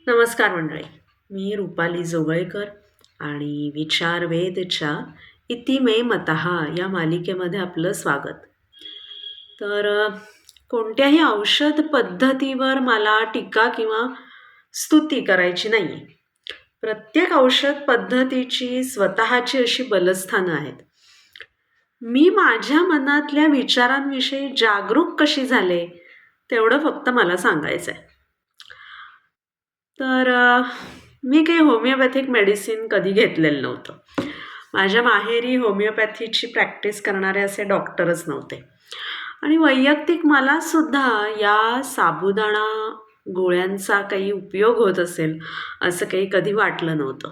नमस्कार मंडळी. मी रुपाली जोगळेकर आणि विचार वेदच्या इति मे मतः या मालिकेमध्ये आपलं स्वागत. तर कोणत्याही औषध पद्धतीवर मला टीका किंवा स्तुती करायची नाही आहे. प्रत्येक औषध पद्धतीची स्वतःची अशी बलस्थानं आहेत. मी माझ्या मनातल्या विचारांविषयी जागरूक कशी झाले तेवढं फक्त मला सांगायचं आहे. तर मी काही होमिओपॅथिक मेडिसिन कधी घेतलेलं नव्हतं. माझ्या माहेरी होमिओपॅथीची प्रॅक्टिस करणारे असे डॉक्टरच नव्हते आणि वैयक्तिक मला सुद्धा या साबुदाणा गोळ्यांचा काही उपयोग होत असेल असं काही कधी वाटलं नव्हतं.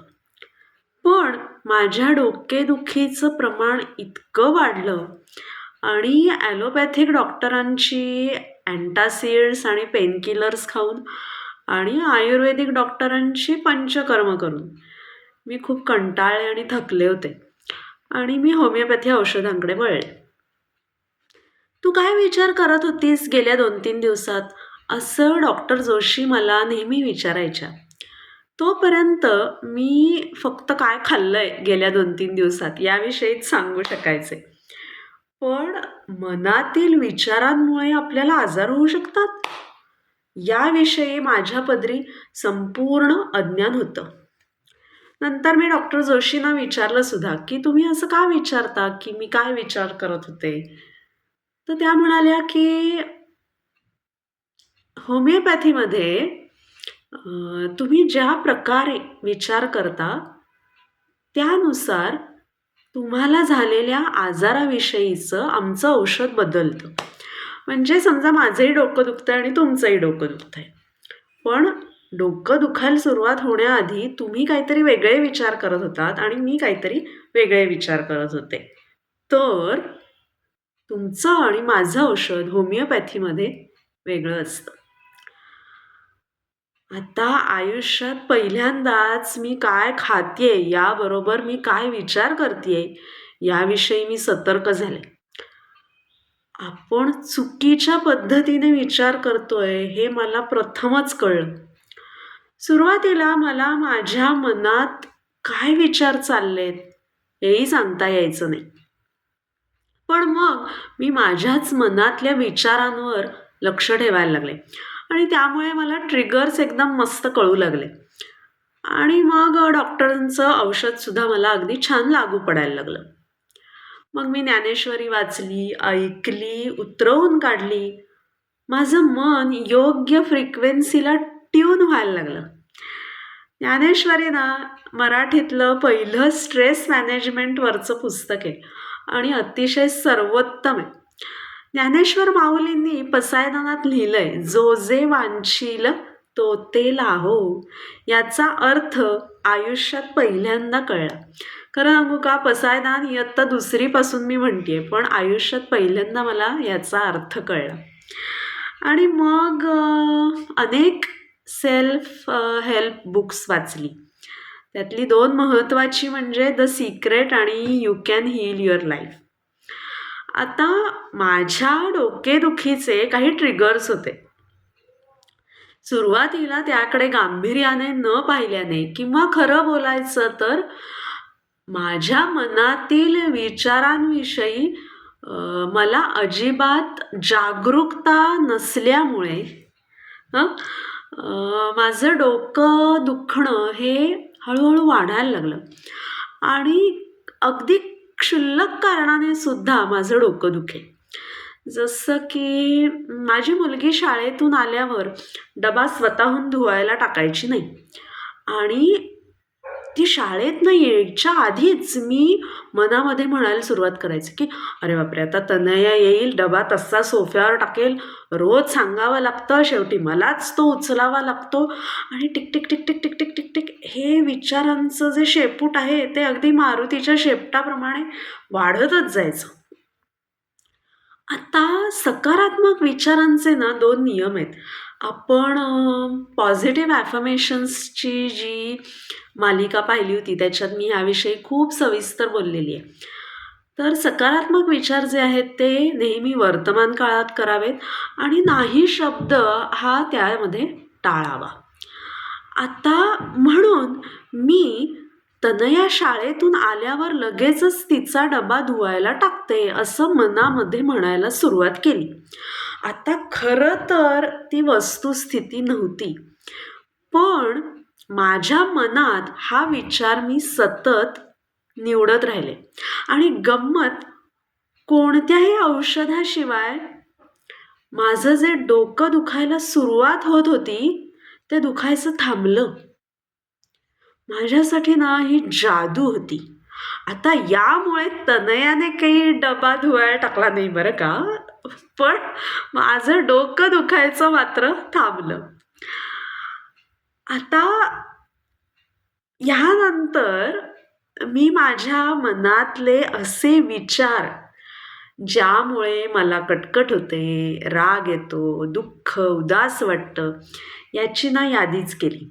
पण माझ्या डोकेदुखीचं प्रमाण इतकं वाढलं आणि ॲलोपॅथिक डॉक्टरांची अँटासिड्स आणि पेनकिलर्स खाऊन आणि आयुर्वेदिक डॉक्टरांची पंचकर्म करून मी खूप कंटाळले आणि थकले होते आणि मी होमिओपॅथी औषधांकडे वळले. तू काय विचार करत होतीस गेल्या 2-3 दिवसात असं डॉक्टर जोशी मला नेहमी विचारायच्या. तोपर्यंत मी फक्त काय खाल्लंय गेल्या 2-3 दिवसात याविषयीच सांगू शकायचे. पण मनातील विचारांमुळे आपल्याला आजार होऊ शकतात याविषयी माझ्या पदरी संपूर्ण अज्ञान होतं. नंतर मी डॉक्टर जोशींना विचारलं सुद्धा की तुम्ही असं का विचारता की मी काय विचार करत होते. तर त्या म्हणाल्या की होमिओपॅथीमध्ये तुम्ही ज्या प्रकारे विचार करता त्यानुसार तुम्हाला झालेल्या आजाराविषयीचं आमचं औषध बदलतं. म्हणजे समजा माझंही डोकं दुखतं आणि तुमचंही डोकं दुखतं आहे, पण डोकं दुखायला सुरुवात होण्याआधी तुम्ही काहीतरी वेगळे विचार करत होतात आणि मी काहीतरी वेगळे विचार करत होते. तर तुमचं आणि माझं औषध होमिओपॅथीमध्ये वेगळं असतं. आता आयुष्यात पहिल्यांदाच मी काय खातेय याबरोबर मी काय विचार करतेय याविषयी मी सतर्क झाले. आपण चुकीच्या पद्धतीने विचार करतोय हे मला प्रथमच कळलं. सुरुवातीला मला माझ्या मनात काय विचार चाललेत हेही सांगता यायचं नाही. पण मग मी माझ्याच मनातल्या विचारांवर लक्ष ठेवायला लागले आणि त्यामुळे मला ट्रिगर्स एकदम मस्त कळू लागले आणि मग डॉक्टरांचं औषधसुद्धा मला अगदी छान लागू पडायला लागलं. मग मी ज्ञानेश्वरी वाचली, ऐकली, उतरवून काढली. माझं मन योग्य फ्रिक्वेन्सीला ट्यून व्हायला लागलं. ज्ञानेश्वरी ना मराठीतलं पहिलं स्ट्रेस मॅनेजमेंटवरचं पुस्तक आहे आणि अतिशय सर्वोत्तम आहे. ज्ञानेश्वर माऊलींनी पसायदानात लिहिलंय, जो जे वांछील तो ते लाहो. याचा अर्थ आयुष्यात पहिल्यांदा कळला. खरं सांगू का, पसायदान इयत्ता 2रीपासून मी म्हणतेय, पण आयुष्यात पहिल्यांदा मला याचा अर्थ कळला. आणि मग अनेक सेल्फ हेल्प बुक्स वाचली. त्यातली 2 महत्त्वाची म्हणजे द सिक्रेट आणि you can heal your life. आता माझ्या डोकेदुखीचे काही ट्रिगर्स होते. सुरुवातीला त्याकडे गांभीर्याने न पाहिल्याने किंवा खरं बोलायचं तर माझ्या मनातील विचारांविषयी मला अजिबात जागरूकता नसल्यामुळे माझं डोकं दुखणं हे हळूहळू वाढायला लागलं आणि अगदी क्षुल्लक कारणाने सुद्धा माझं डोकं दुखे. जसं की माझी मुलगी शाळेतून आल्यावर डबा स्वतःहून धुवायला टाकायची नाही आणि ती शाळेतनं यायच्या आधीच मी मनामध्ये म्हणायला सुरुवात करायची की अरे बापरे, आता तनया येईल, डबा तसा सोफ्यावर टाकेल, रोज सांगावं लागतं, शेवटी मलाच तो उचलावा लागतो आणि tick tick tick tick tick tick tick tick हे विचारांचं जे शेपूट आहे ते अगदी मारुतीच्या शेपटाप्रमाणे वाढतच जायचं. आता सकारात्मक विचारांचे ना 2 नियम आहेत. आपण पॉझिटिव्ह ॲफर्मेशन्सची जी मालिका पाहिली होती त्याच्यात मी याविषयी खूप सविस्तर बोललेली आहे. तर सकारात्मक विचार जे आहेत ते नेहमी वर्तमान काळात करावेत आणि नाही शब्द हा त्यामध्ये टाळावा. आता म्हणून मी तनया शाळेतून आल्यावर लगेचच तिचा डबा धुवायला टाकते असं मनामध्ये म्हणायला सुरुवात केली. आता खरं तर ती वस्तुस्थिती नव्हती, पण माझ्या मनात हा विचार मी सतत निवडत राहिले. आणि गंमत, कोणत्याही औषधाशिवाय माझं जे डोकं दुखायला सुरुवात होत होती ते दुखायचं थांबलं. माझ्यासाठी ना ही जादू होती. आता यामुळे तनयाने काही डबा धुवायला टाकला नाही बरं का, पण माझं डोकं दुखायचं मात्र थांबलं. आता यानंतर मी माझ्या मनातले असे विचार, ज्यामुळे मला कटकट होते, राग येतो, दुःख, उदास वाटतं, याची ना यादीच केली.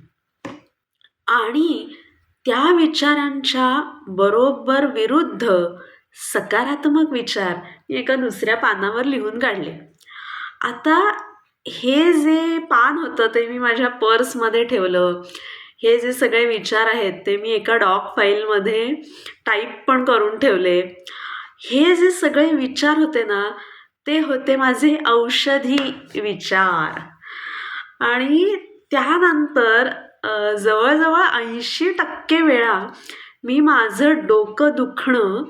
आणि त्या विचारांच्या बरोबर विरुद्ध सकारात्मक विचार मी एका दुसऱ्या पानावर लिहून काढले. आता हे जे पान होतं ते मी माझ्या पर्समध्ये ठेवलं. हे जे सगळे विचार आहेत ते मी एका डॉक फाईलमध्ये टाईप पण करून ठेवले. हे जे सगळे विचार होते ना, ते होते माझे औषधी विचार. आणि त्यानंतर जवळजवळ 80% वेळा मी माझं डोकं दुखणं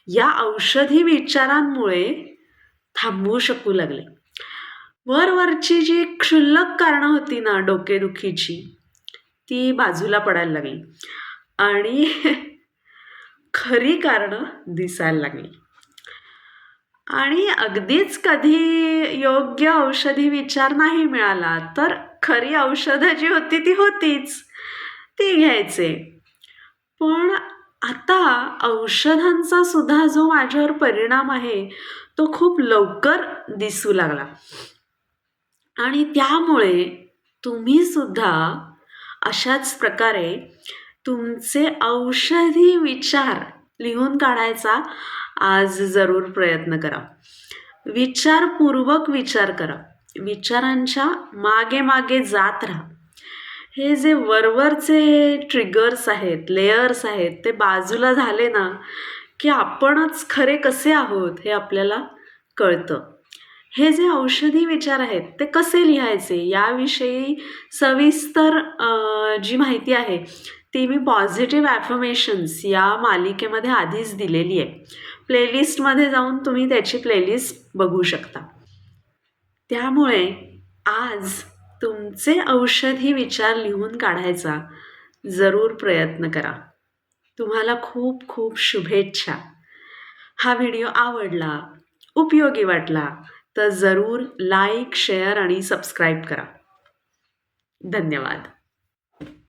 या औषधी विचारांमुळे थांबवू शकू लागले. वरवरची जी क्षुल्लक कारणं होती ना डोकेदुखीची, ती बाजूला पडायला लागली आणि खरी कारणं दिसायला लागली. आणि अगदीच कधी योग्य औषधी विचार नाही मिळाला तर खरी औषधं जी होती ती होतीच, ती घ्यायचे. पण आता औषधांचा सुद्धा जो माझ्यावर परिणाम आहे तो खूप लवकर दिसू लागला. आणि त्यामुळे तुम्ही सुद्धा अशाच प्रकारे तुमचे औषधी विचार लिहून काढायचा आज जरूर प्रयत्न करा. विचारपूर्वक विचार करा. विचारांच्या मागे मागे जात राहा. हे जे वरवरचे ट्रिगर्स आहेत, लेयर्स आहेत, ते बाजूला झाले ना की आपणच खरे कसे आहोत हे आपल्याला कळतं. हे जे औषधी विचार आहेत ते कसे लिहायचे याविषयी सविस्तर जी माहिती आहे ती मी पॉझिटिव्ह ॲफर्मेशन्स या मालिकेमध्ये आधीच दिलेली आहे. प्लेलिस्टमध्ये जाऊन तुम्ही त्याची प्लेलिस्ट बघू शकता. त्यामुळे आज तुमचे औषधी विचार लिहून काढायचा जरूर प्रयत्न करा. तुम्हाला खूप खूप शुभेच्छा. हा व्हिडिओ आवडला, उपयोगी वाटला तर जरूर लाईक, शेअर आणि सबस्क्राईब करा. धन्यवाद.